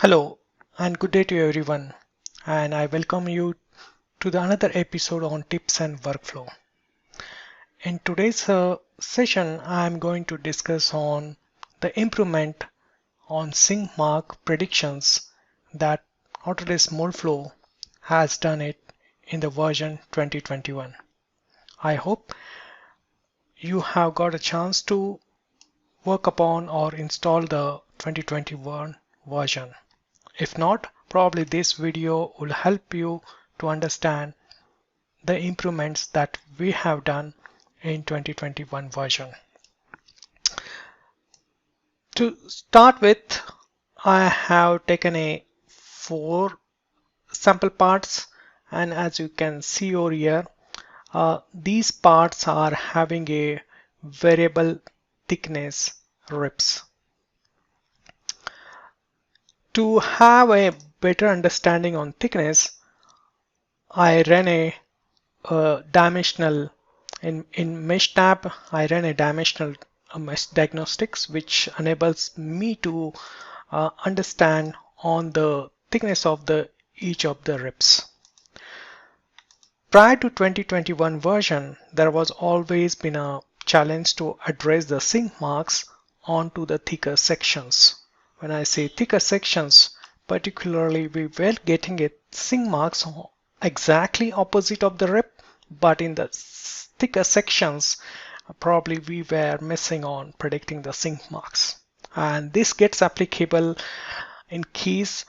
Hello and good day to everyone, and I welcome you to another episode on tips and workflow. In today's session, I am going to discuss on the improvement on sync mark predictions that Autodesk Moldflow has done it in the version 2021. I hope you have got a chance to work upon or install the 2021 version. If not, probably this video will help you to understand the improvements that we have done in 2021 version. To start with, I have taken 4 sample parts, and as you can see over here, these parts are having a variable thickness ribs. To have a better understanding on thickness, I ran a dimensional in mesh tab. I ran a dimensional mesh diagnostics, which enables me to understand on the thickness of each of the ribs. Prior to 2021 version, there was always been a challenge to address the sync marks onto the thicker sections. When I say thicker sections, particularly we were getting a sync marks exactly opposite of the rib, but in the thicker sections, probably we were missing on predicting the sync marks. And this gets applicable in case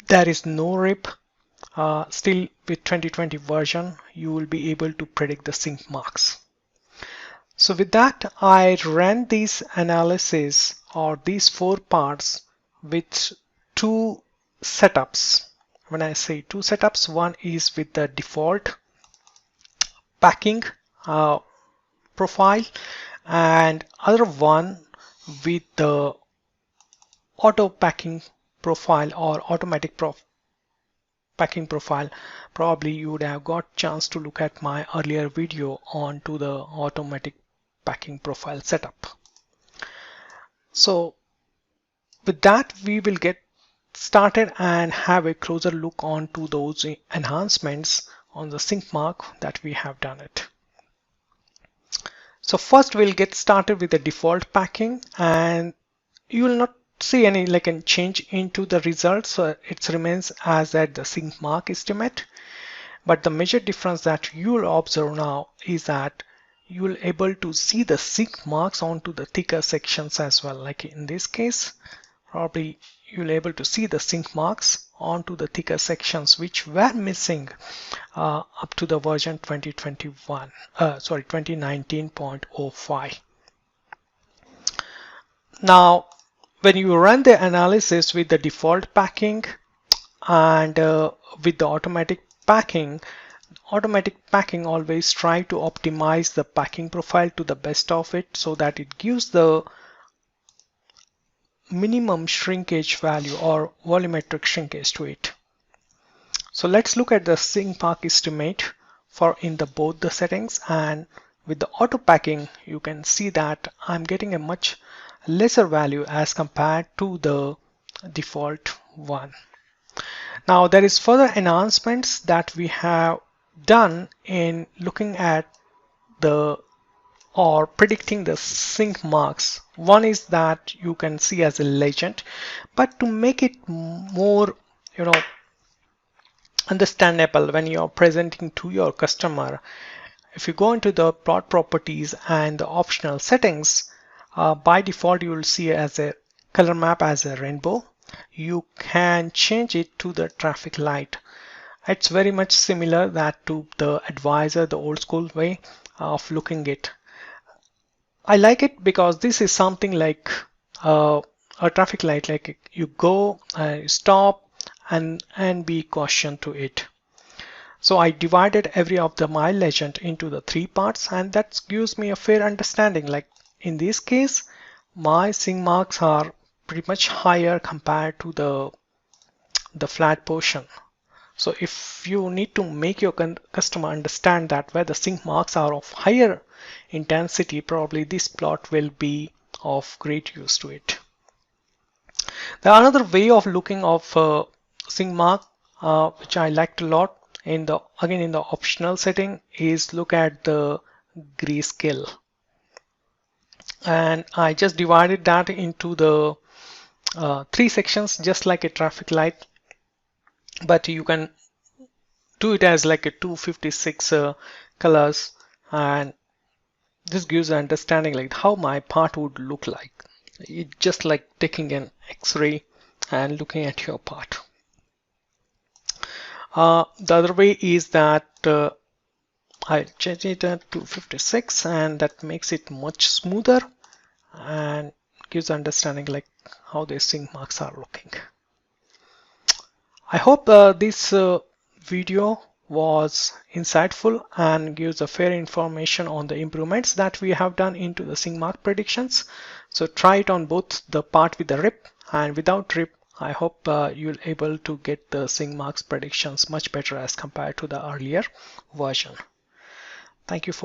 there is no rib. Still with 2020 version, you will be able to predict the sync marks. So with that, I ran these analysis or these 4 parts with 2 setups. When I say 2 setups, one is with the default packing profile and other one with the auto packing profile or automatic packing profile. Probably you would have got chance to look at my earlier video on to the automatic packing profile setup. So with that, we will get started and have a closer look on to those enhancements on the sync mark that we have done it. So first we'll get started with the default packing, and you will not see any change into the results. So it remains as at the sync mark estimate. But the major difference that you will observe now is that you will able to see the sync marks onto the thicker sections as well. Like in this case, probably you'll able to see the sync marks onto the thicker sections which were missing up to the version 2019.05. Now, when you run the analysis with the default packing and with the automatic packing always try to optimize the packing profile to the best of it, so that it gives the minimum shrinkage value or volumetric shrinkage to it. So let's look at the sync mark estimate for in the both the settings, and with the auto packing you can see that I'm getting a much lesser value as compared to the default one. Now there is further enhancements that we have done in looking at the or predicting the sync marks. One is that you can see as a legend, but to make it more understandable when you are presenting to your customer, if you go into the plot properties and the optional settings, by default you will see as a color map as a rainbow. You can change it to the traffic light. It's very much similar that to the advisor, the old school way of looking it. I like it because this is something like a traffic light, like you go, stop and be caution to it. So I divided every of the my legend into the 3 parts, and that gives me a fair understanding. Like in this case, my sync marks are pretty much higher compared to the flat portion. So if you need to make your customer understand that where the sync marks are of higher intensity, probably this plot will be of great use to it. The another way of looking of sync mark, which I liked a lot, in the optional setting, is look at the grayscale, and I just divided that into the 3 sections, just like a traffic light, but you can do it as like a 256 colors, and this gives an understanding like how my part would look like. It's just like taking an X-ray and looking at your part. The other way is that I change it to 256, and that makes it much smoother and gives understanding like how the sync marks are looking. I hope this video was insightful and gives a fair information on the improvements that we have done into the sync mark predictions. So try it on both the part with the rip and without rip. I hope you'll able to get the sync marks predictions much better as compared to the earlier version. Thank you for